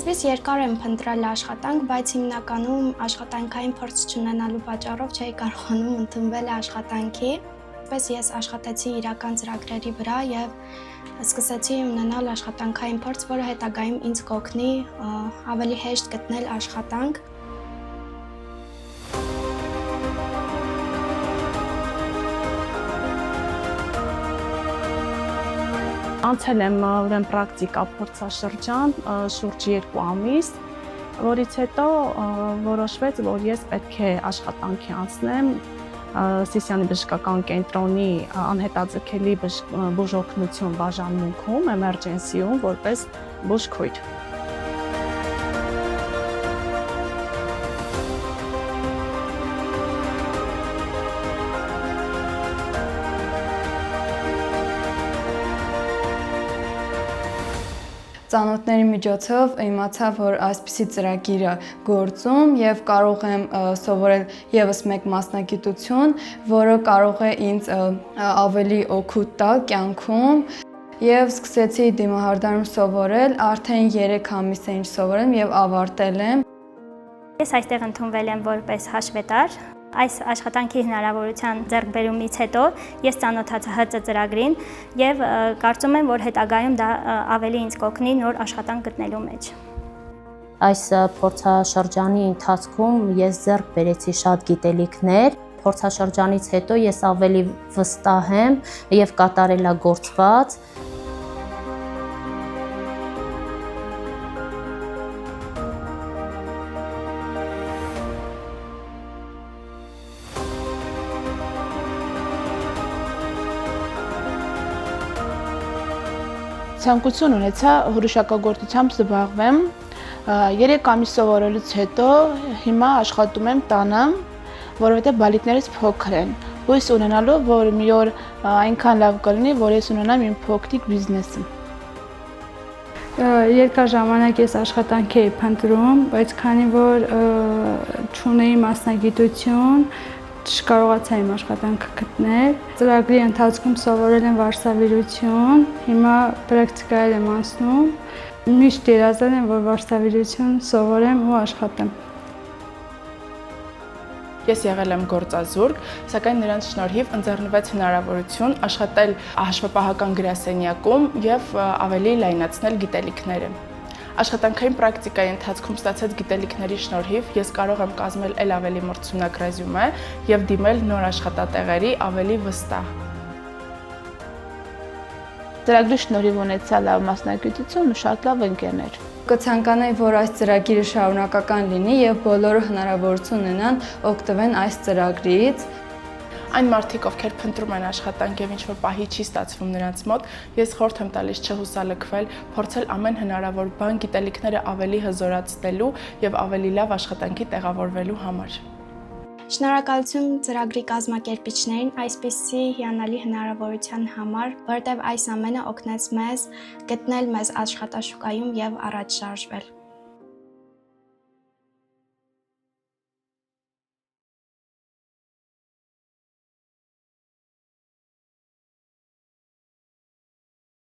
Սկզբից երկար եմ փնտրել աշխատանք, բայց հիմնականում աշխատանքային փորձ չունենալու պատճառով չէի կարողանում ընդունվել աշխատանքի։ Այսպես ես աշխատեցի իրական ծրագրերի վրա եւ սկսեցի ունենալ աշխատանքային փորձ, որը հետագայում ինձ կօգնի ավելի հեշտ գտնել աշխատանք։ Անցել եմ ուրեմն պրակտիկա փորձաշրջան շուրջ 2 ամիս, որից հետո որոշվեց, որ ես պետք է աշխատանքի անցնեմ Սիսիանի բժշկական կենտրոնի անհետաձգելի բուժօգնություն բաժանմունքում, էմերջենսիում, որպես բուժքույր։ Ծանոթների միջոցով իմացա, որ այսպիսի ծրագիր է գործում եւ կարող եմ սովորել եւս մեկ մասնագիտություն, որը կարող է ինձ ավելի օգուտ տալ կյանքում եւ սկսեցի դիմահարդարում սովորել, արդեն 3 ամիս է ինչ սովորեմ եւ ավարտել եմ։ Ես այստեղ ընդունվել եմ որպես հաշվետար։ Այս աշխատանքի հնարավորության ձեռքբերումից հետո ես ծանոթացա ՀԾ ծրագրին եւ կարծում եմ, որ հետագայում դա ավելի ինձ կօգնի նոր աշխատանք գտնելու մեջ։ Այս փորձաշրջանի ընթացքում ես ձեռք բերեցի շատ գիտելիքներ։ Փորձաշրջանից հետո ես ավելի վստահ եմ եւ կատարելագործված։ Ցանկություն ունեցա հրուշակագործությամբ զբաղվեմ։ 3 ամիս սովորելուց հետո հիմա աշխատում եմ տանը, որովհետև բալիկներս փոքր են։ Հույս ունենալով, որ մի օր այնքան լավ կլինի, որ ես ունենամ իմ փոքրիկ բիզնեսը։ Երկար ժամանակ ես աշխատանք էի փնտրում, բայց քանի որ չունեի մասնագիտություն, չկարողացա իմ աշխատանքը գտնել։ Ծրագրի ընթացքում սովորել եմ վարսավիրություն, հիմա պրակտիկայել եմ անցնում։ Միշտ երազել եմ, որ վարսավիրություն սովորեմ ու աշխատեմ։ Ես եղել եմ գործազուրկ, սակայն նրանց շնորհիվ ընձեռնվեց հնարավորություն աշխատել հաշվապահական գրասենյակում եւ ավելի լայնացնել գիտելիքները։ Աշխատանքային պրակտիկայի ընթացքում ստացած գիտելիքների շնորհիվ ես կարող եմ կազմել ել ավելի մրցունակ ռեզյումե եւ դիմել նոր աշխատատեղերի ավելի վստահ։ Ծրագրի շնորհիվ ունեցա լավ մասնագիտություն ու շատ լավ ընկերներ։ Կցանկանայի, որ այս ծրագիրը շարունակական լինի եւ բոլորը հնարավորություն ունենան օգտվեն այս ծրագրից։ Այն մարդիկ, ովքեր փնտրում են աշխատանք եւ ինչ-որ պահի չի ստացվում նրանց մոտ, ես խորհուրդ եմ տալիս չհուսալքվել, փորձել ամեն հնարավոր բան գիտելիքները ավելի հզորացնելու եւ ավելի լավ աշխատանքի տեղավորվելու համար։ Շնորհակալություն ծրագրի կազմակերպիչներին այսպիսի հիանալի հնարավորության համար, որտեղ այս ամենը օգնեց մեզ գտնել մեզ աշխատաշուկայում եւ առաջ շարժվել։